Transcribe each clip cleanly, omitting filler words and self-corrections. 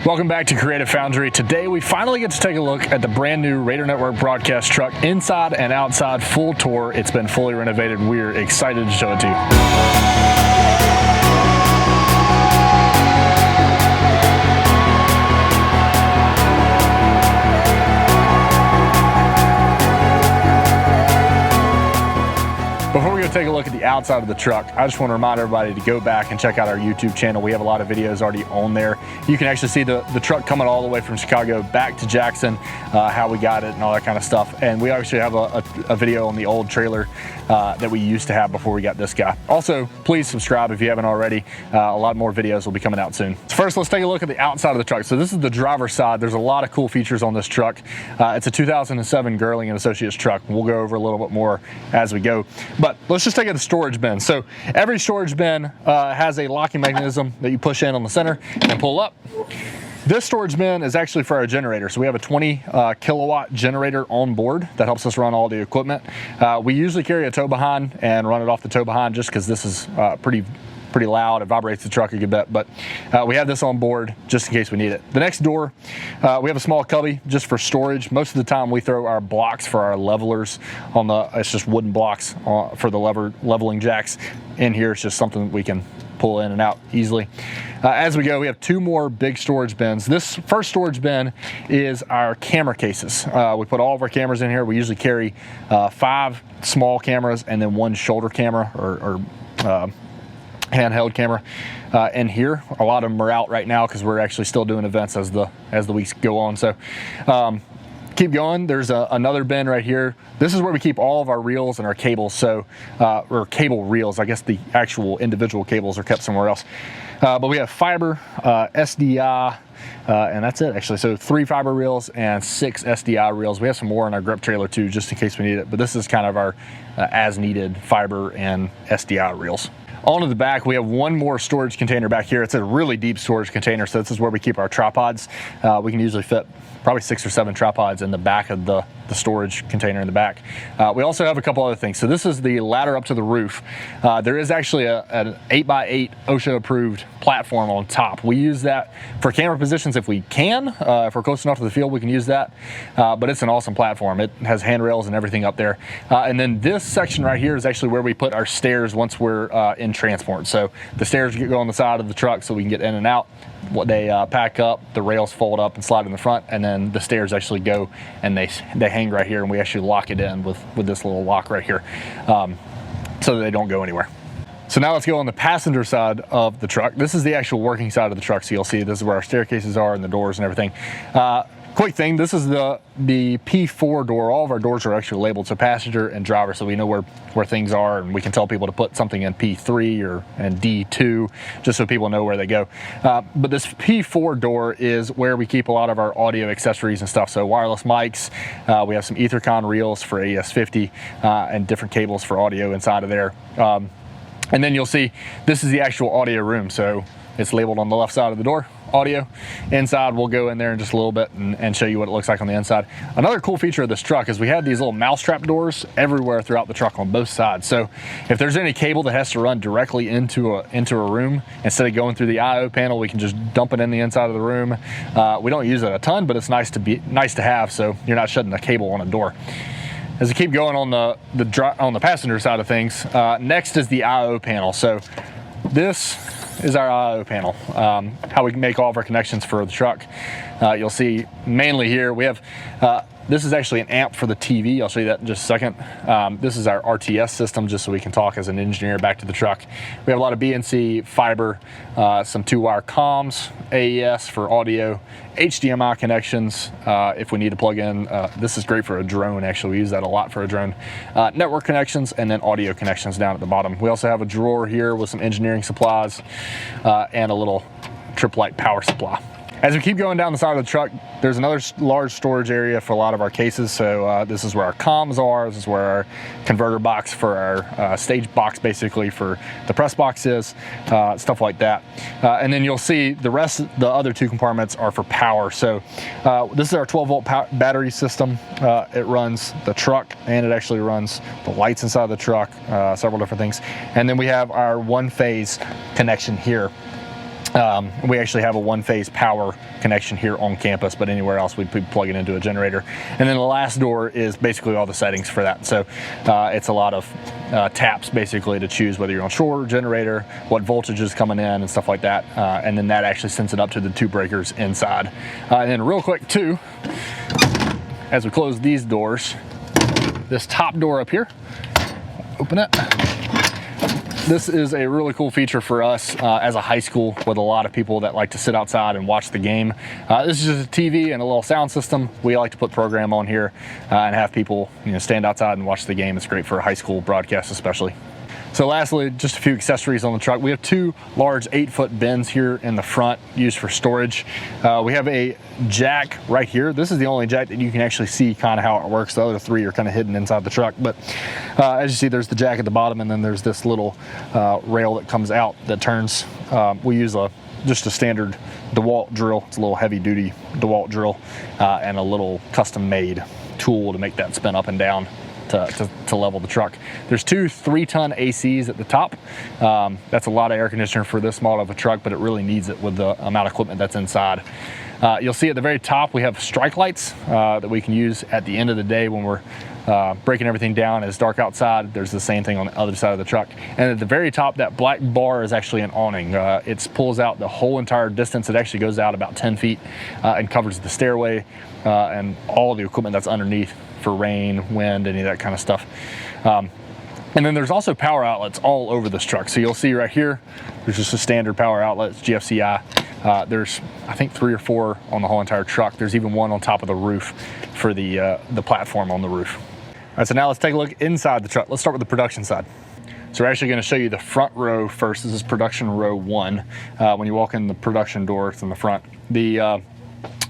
Welcome back to Creative Foundry. Today we finally get to take a look at the brand new Raider Network broadcast truck, inside and outside, full tour. It's been fully renovated. We're excited to show it to you. Before we go take a look at the outside of the truck, I just want to remind everybody to go back and check out our YouTube channel. We have a lot of videos already on there. You can actually see the truck coming all the way from Chicago back to Jackson, how we got it and all that kind of stuff. And we actually have a video on the old trailer that we used to have before we got this guy. Also, please subscribe if you haven't already. A lot more videos will be coming out soon. So first, let's take a look at the outside of the truck. So this is the driver's side. There's a lot of cool features on this truck. It's a 2007 Gerling & Associates truck. We'll go over a little bit more as we go. But let's just take it to storage bin. So every storage bin has a locking mechanism that you push in on the center and pull up. This storage bin is actually for our generator. So we have a 20 kilowatt generator on board that helps us run all the equipment. We usually carry a tow behind and run it off the tow behind just because this is pretty loud. It vibrates the truck a good bit, but we have this on board just in case we need it. The next door, we have a small cubby just for storage. Most of the time we throw our blocks for our levelers on it's just wooden blocks for the leveling jacks in here. It's just something that we can pull in and out easily. As we go, we have two more big storage bins. This first storage bin is our camera cases. We put all of our cameras in here. We usually carry 5 small cameras and then 1 shoulder camera or handheld camera in here. A lot of them are out right now because we're actually still doing events as the weeks go on. So keep going. There's another bin right here. This is where we keep all of our reels and our cables. So or cable reels. I guess the actual individual cables are kept somewhere else. But we have fiber, SDI, and that's it actually. So 3 fiber reels and 6 SDI reels. We have some more in our grip trailer too, just in case we need it. But this is kind of our as needed fiber and SDI reels. On to the back, we have one more storage container back here. It's a really deep storage container, so this is where we keep our tripods. We can usually fit probably 6 or 7 tripods in the back of the storage container in the back. We also have a couple other things. So this is the ladder up to the roof. There is actually an 8x8 OSHA approved platform on top. We use that for camera positions if we can. If we're close enough to the field, we can use that. But it's an awesome platform. It has handrails and everything up there. And then this section right here is actually where we put our stairs once we're in transport. So the stairs go on the side of the truck so we can get in and out. They pack up, the rails fold up and slide in the front, and then the stairs actually go and they hang right here, and we actually lock it in with this little lock right here so that they don't go anywhere. So now let's go on the passenger side of the truck. This is the actual working side of the truck, so you'll see this is where our staircases are and the doors and everything. Quick thing, this is the P4 door. All of our doors are actually labeled, so passenger and driver, so we know where things are, and we can tell people to put something in P3 and D2, just so people know where they go. But this P4 door is where we keep a lot of our audio accessories and stuff. So wireless mics, we have some Ethercon reels for AES50, and different cables for audio inside of there. And then you'll see this is the actual audio room, so it's labeled on the left side of the door, audio. Inside, we'll go in there in just a little bit and show you what it looks like on the inside. Another cool feature of this truck is we have these little mousetrap doors everywhere throughout the truck on both sides. So if there's any cable that has to run directly into a room, instead of going through the I/O panel, we can just dump it in the inside of the room. We don't use it a ton, but it's nice to have, so you're not shutting a cable on a door. As we keep going on the passenger side of things, next is the I/O panel. So this is our I/O panel, how we make all of our connections for the truck. You'll see mainly here we have, this is actually an amp for the TV. I'll show you that in just a second. This is our RTS system, just so we can talk as an engineer back to the truck. We have a lot of BNC, fiber, some 2-wire comms, AES for audio, HDMI connections if we need to plug in. This is great for a drone, actually. We use that a lot for a drone. Network connections, and then audio connections down at the bottom. We also have a drawer here with some engineering supplies and a little trip light power supply. As we keep going down the side of the truck, there's another large storage area for a lot of our cases. So this is where our comms are. This is where our converter box for our stage box, basically, for the press box is, stuff like that. And then you'll see the rest, the other 2 compartments are for power. So this is our 12-volt battery system. It runs the truck, and it actually runs the lights inside the truck, several different things. And then we have our 1-phase connection here. We actually have a one-phase power connection here on campus, but anywhere else we'd plug it into a generator. And then the last door is basically all the settings for that. So it's a lot of taps basically to choose whether you're on shore, generator, what voltage is coming in and stuff like that. And then that actually sends it up to the 2 breakers inside. And then real quick too, as we close these doors, this top door up here, open it. This is a really cool feature for us as a high school with a lot of people that like to sit outside and watch the game. This is just a TV and a little sound system. We like to put program on here and have people, stand outside and watch the game. It's great for a high school broadcast especially. So lastly, just a few accessories on the truck. We have 2 large 8-foot bins here in the front used for storage. We have a jack right here. This is the only jack that you can actually see kind of how it works. The other 3 are kind of hidden inside the truck. But as you see, there's the jack at the bottom, and then there's this little rail that comes out that turns. We use just a standard DeWalt drill. It's a little heavy duty DeWalt drill and a little custom made tool to make that spin up and down to level the truck. There's 2 3-ton ACs at the top. That's a lot of air conditioner for this model of a truck, but it really needs it with the amount of equipment that's inside. You'll see at the very top we have strike lights that we can use at the end of the day when we're breaking everything down. It's dark outside. There's the same thing on the other side of the truck. And at the very top, that black bar is actually an awning. It pulls out the whole entire distance. It actually goes out about 10 feet and covers the stairway and all the equipment that's underneath for rain, wind, any of that kind of stuff. And then there's also power outlets all over this truck. So you'll see right here, there's just a standard power outlet, it's GFCI. There's, I think, 3 or 4 on the whole entire truck. There's even one on top of the roof for the platform on the roof. All right, so now let's take a look inside the truck. Let's start with the production side. So we're actually going to show you the front row first. This is production row 1. When you walk in the production door, it's in the front. The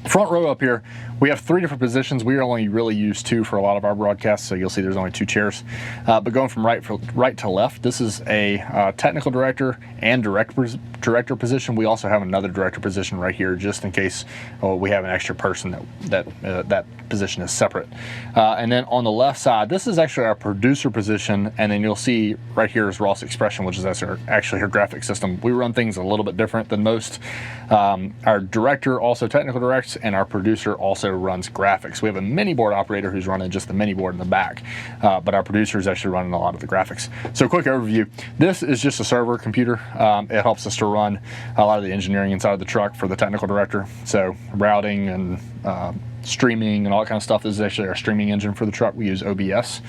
front row up here, we have 3 different positions. We only really use 2 for a lot of our broadcasts, so you'll see there's only 2 chairs. But going from right to left, this is a technical director and director position. We also have another director position right here, just in case we have an extra person that position is separate. And then on the left side, this is actually our producer position, and then you'll see right here is Ross Expression, which is actually her graphic system. We run things a little bit different than most. Our director also technical directs, and our producer also runs graphics. We have a mini board operator who's running just the mini board in the back, but our producer is actually running a lot of the graphics. So quick overview, this is just a server computer. It helps us to run a lot of the engineering inside of the truck for the technical director. So routing and streaming and all that kind of stuff. This is actually our streaming engine for the truck. We use OBS.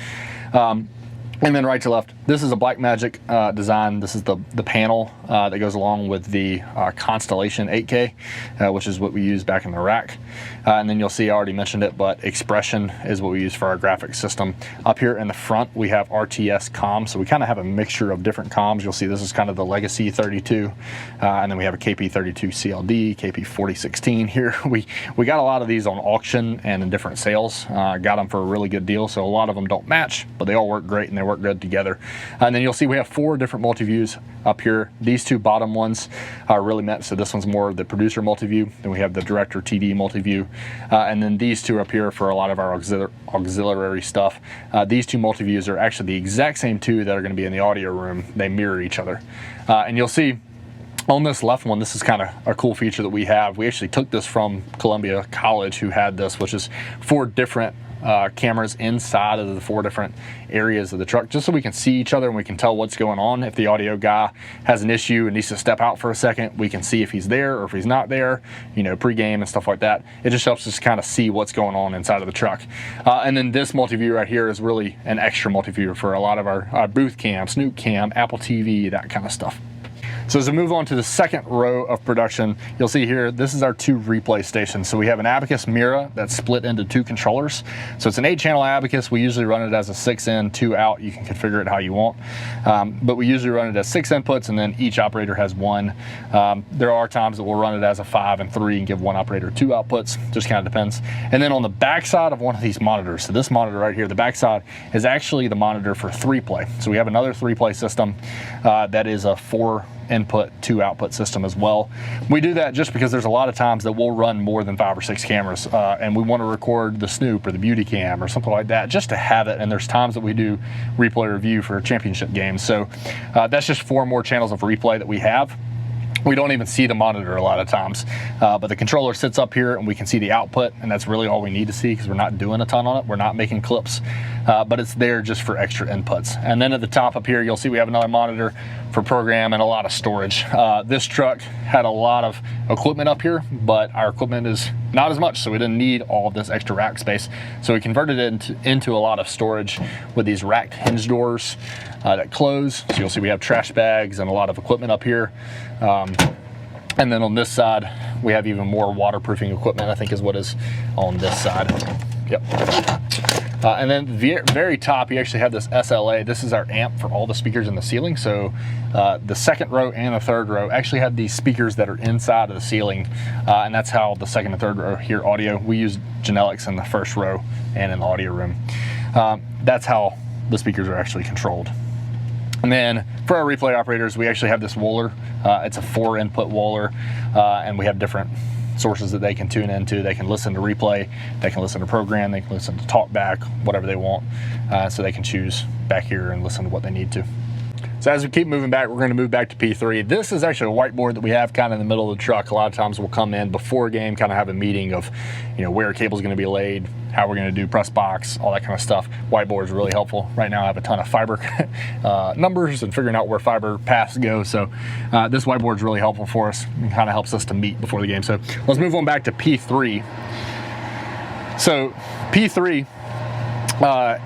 And then right to left, this is a Blackmagic design. This is the panel that goes along with the Constellation 8K, which is what we use back in the rack. And then you'll see, I already mentioned it, but Expression is what we use for our graphics system. Up here in the front, we have RTS comms. So we kind of have a mixture of different comms. You'll see this is kind of the Legacy 32. And then we have a KP32 CLD, KP4016 here. We got a lot of these on auction and in different sales. Got them for a really good deal. So a lot of them don't match, but they all work great and they work good together. And then you'll see we have 4 different multi-views up here. These 2 bottom ones are really meant, so this one's more of the producer multi-view. Then we have the director TD multi-view. And then these 2 up here for a lot of our auxiliary stuff. These 2 multi-views are actually the exact same 2 that are going to be in the audio room. They mirror each other. And you'll see on this left one, this is kind of a cool feature that we have. We actually took this from Columbia College, who had this, which is 4 different cameras inside of the 4 different areas of the truck, just so we can see each other and we can tell what's going on. If the audio guy has an issue and needs to step out for a second, we can see if he's there or if he's not there, pre-game and stuff like that. It just helps us kind of see what's going on inside of the truck. And then this multi-view right here is really an extra multi-view for a lot of our booth cam, Snoop cam, Apple TV, that kind of stuff. So as we move on to the second row of production, you'll see here, this is our 2 replay stations. So we have an Abacus Mira that's split into 2 controllers. So it's an 8-channel Abacus. We usually run it as a 6 in, 2 out. You can configure it how you want. But we usually run it as 6 inputs, and then each operator has 1. There are times that we'll run it as a 5 and 3 and give one operator 2 outputs. Just kind of depends. And then on the back side of one of these monitors, so this monitor right here, the back side is actually the monitor for 3-play. So we have another 3-play system that is a 4 input, 2 output system as well. We do that just because there's a lot of times that we'll run more than 5 or 6 cameras and we want to record the Snoop or the beauty cam or something like that just to have it. And there's times that we do replay review for championship games. So that's just 4 more channels of replay that we have. we don't even see the monitor a lot of times, but the controller sits up here and we can see the output, and that's really all we need to see because we're not doing a ton on it. We're not making clips, but it's there just for extra inputs. And then at the top up here, you'll see we have another monitor for program and a lot of storage. This truck had a lot of equipment up here, but our equipment is not as much, so we didn't need all of this extra rack space. So we converted it into a lot of storage with these racked hinge doors that close. So you'll see we have trash bags and a lot of equipment up here. And then on this side, we have even more waterproofing equipment, I think is what is on this side. Yep. And then the very top, you actually have this SLA. This is our amp for all the speakers in the ceiling. So the second row and the third row actually have these speakers that are inside of the ceiling. And that's how the second and third row hear audio. We use Genelix in the first row and in the audio room. That's how the speakers are actually controlled. And then for our replay operators, we actually have this Wohler. It's a 4-input Wohler, and we have different sources that they can tune into. They can listen to replay, they can listen to program, they can listen to talkback, whatever they want. So they can choose back here and listen to what they need to. So as we keep moving back, we're going to move back to P3. This is actually a whiteboard that we have kind of in the middle of the truck. A lot of times we'll come in before a game, kind of have a meeting of, you know, where a cable's going to be laid, how we're going to do press box, all that kind of stuff. Whiteboard is really helpful. Right now I have a ton of fiber numbers and figuring out where fiber paths go. So this whiteboard is really helpful for us and kind of helps us to meet before the game. So let's move on back to P3. So P3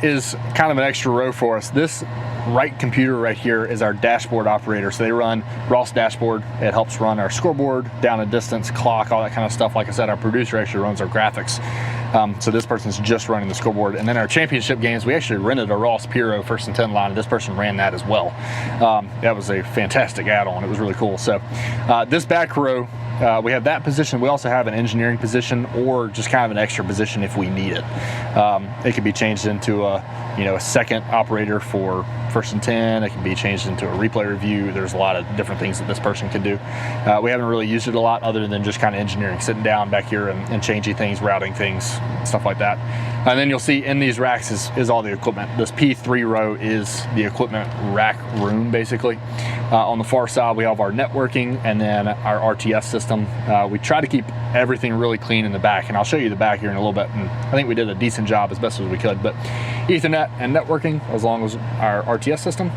is kind of an extra row for us. This right computer right here is our dashboard operator. So they run Ross dashboard. It helps run our scoreboard, down and distance, clock, all that kind of stuff. Like I said, our producer actually runs our graphics. So this person's just running the scoreboard. And then our championship games, we actually rented a Ross Piro 1st and 10 line, and this person ran that as well. That was a fantastic add-on. It was really cool. So this back row, we have that position. We also have an engineering position, or just kind of an extra position if we need it. It could be changed into a second operator for 1st and 10. It can be changed into a replay review. There's a lot of different things that this person can do. We haven't really used it a lot other than just kind of engineering, sitting down back here and changing things, routing things, stuff like that. And then you'll see in these racks is all the equipment. This P3 row is the equipment rack room, basically. On the far side, we have our networking and then our RTS system. We try to keep everything really clean in the back, and I'll show you the back here in a little bit. And I think we did a decent job as best as we could. But Ethernet and networking, as long as our RTS system.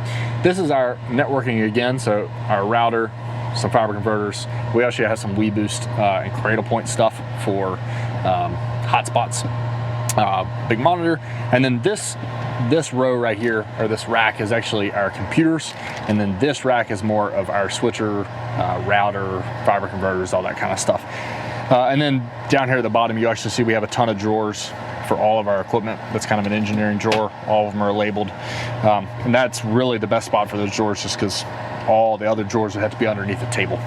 This is our networking again, so our router, some fiber converters. We actually have some WeBoost and Cradlepoint stuff for hotspots, big monitor. And then this row right here, or this rack, is actually our computers, and then this rack is more of our switcher, router, fiber converters, all that kind of stuff. And then down here at the bottom, you actually see we have a ton of drawers for all of our equipment. That's kind of an engineering drawer. All of them are labeled, and that's really the best spot for those drawers, just because all the other drawers would have to be underneath the table.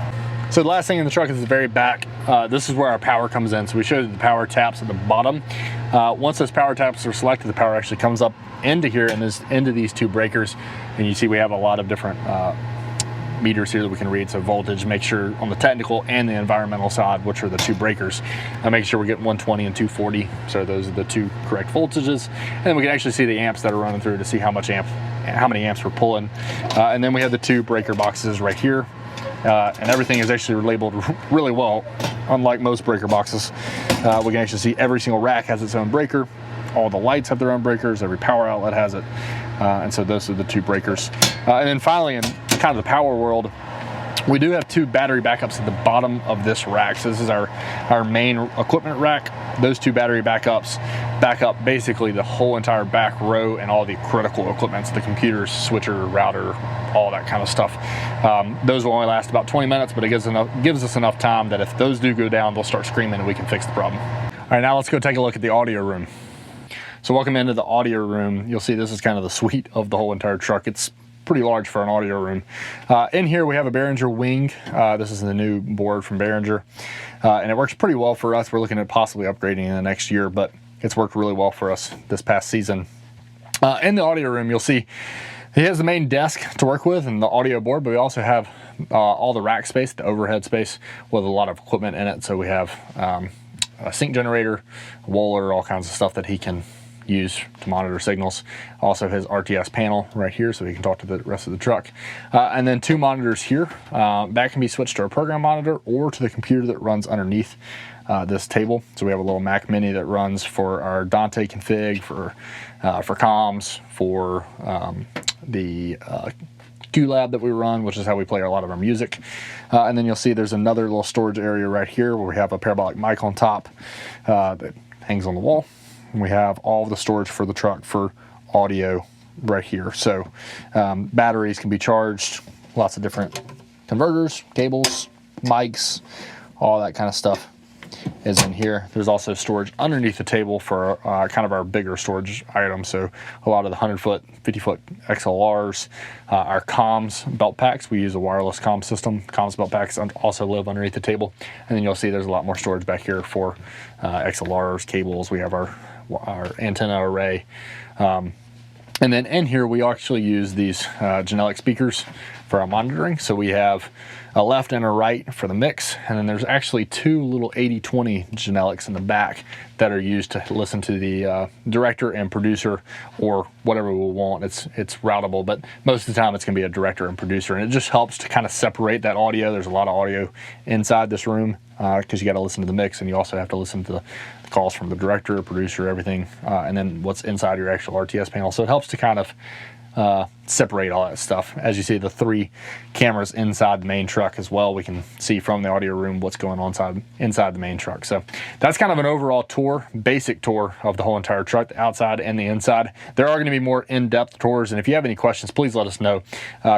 So the last thing in the truck is the very back. This is where our power comes in. So we showed you the power taps at the bottom. Once those power taps are selected, the power actually comes up into here and into these two breakers. And you see we have a lot of different meters here that we can read. So voltage, make sure on the technical and the environmental side, which are the two breakers, make sure we're getting 120 and 240. So those are the two correct voltages. And then we can actually see the amps that are running through to see how many amps we're pulling. And then we have the two breaker boxes right here. And everything is actually labeled really well, unlike most breaker boxes. We can actually see every single rack has its own breaker. All the lights have their own breakers. Every power outlet has it. And so those are the two breakers. And then finally, in kind of the power world, we do have two battery backups at the bottom of this rack. So this is our main equipment rack. Those two battery backups back up basically the whole entire back row and all the critical equipment, so the computers, switcher, router, all that kind of stuff. Those will only last about 20 minutes, but it gives us enough time that if those do go down, they'll start screaming and we can fix the problem. All right, now let's go take a look at the audio room. So welcome into the audio room. You'll see this is kind of the suite of the whole entire truck. It's pretty large for an audio room. In here we have a Behringer wing. This is the new board from Behringer, and it works pretty well for us. We're looking at possibly upgrading in the next year, but it's worked really well for us this past season. In the audio room, you'll see he has the main desk to work with and the audio board, but we also have all the rack space, the overhead space, with a lot of equipment in it. So we have a sync generator, a Wohler, all kinds of stuff that he can use to monitor signals. Also his RTS panel right here, so he can talk to the rest of the truck. And then 2 monitors here. That can be switched to our program monitor or to the computer that runs underneath this table. So we have a little Mac Mini that runs for our Dante config, for comms, for the QLab that we run, which is how we play a lot of our music. And then you'll see there's another little storage area right here where we have a parabolic mic on top that hangs on the wall. And we have all of the storage for the truck for audio right here. So batteries can be charged, lots of different converters, cables, mics, all that kind of stuff is in here. There's also storage underneath the table for kind of our bigger storage items. So a lot of the 100-foot, 50-foot XLRs, our comms belt packs. We use a wireless comm system. Comms belt packs also live underneath the table. And then you'll see there's a lot more storage back here for XLRs, cables. We have our antenna array. And then in here, we actually use these Genelec speakers for our monitoring. So we have a left and a right for the mix, and then there's actually 2 little 80/20 Genelecs in the back that are used to listen to the director and producer, or whatever we want. It's routable, but most of the time it's going to be a director and producer, and it just helps to kind of separate that audio. There's a lot of audio inside this room because you got to listen to the mix, and you also have to listen to the calls from the director, producer, everything, and then what's inside your actual RTS panel. So it helps to kind of separate all that stuff. As you see, the 3 cameras inside the main truck as well. We can see from the audio room what's going on inside the main truck. So that's kind of an overall tour, basic tour of the whole entire truck, the outside and the inside. There are going to be more in-depth tours, and if you have any questions, please let us know.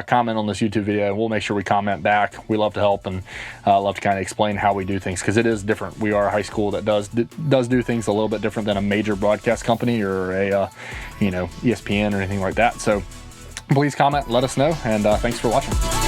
Comment on this YouTube video, and we'll make sure we comment back. We love to help and love to kind of explain how we do things, because it is different. We are a high school that does do things a little bit different than a major broadcast company or a ESPN or anything like that. So please comment, let us know, and thanks for watching.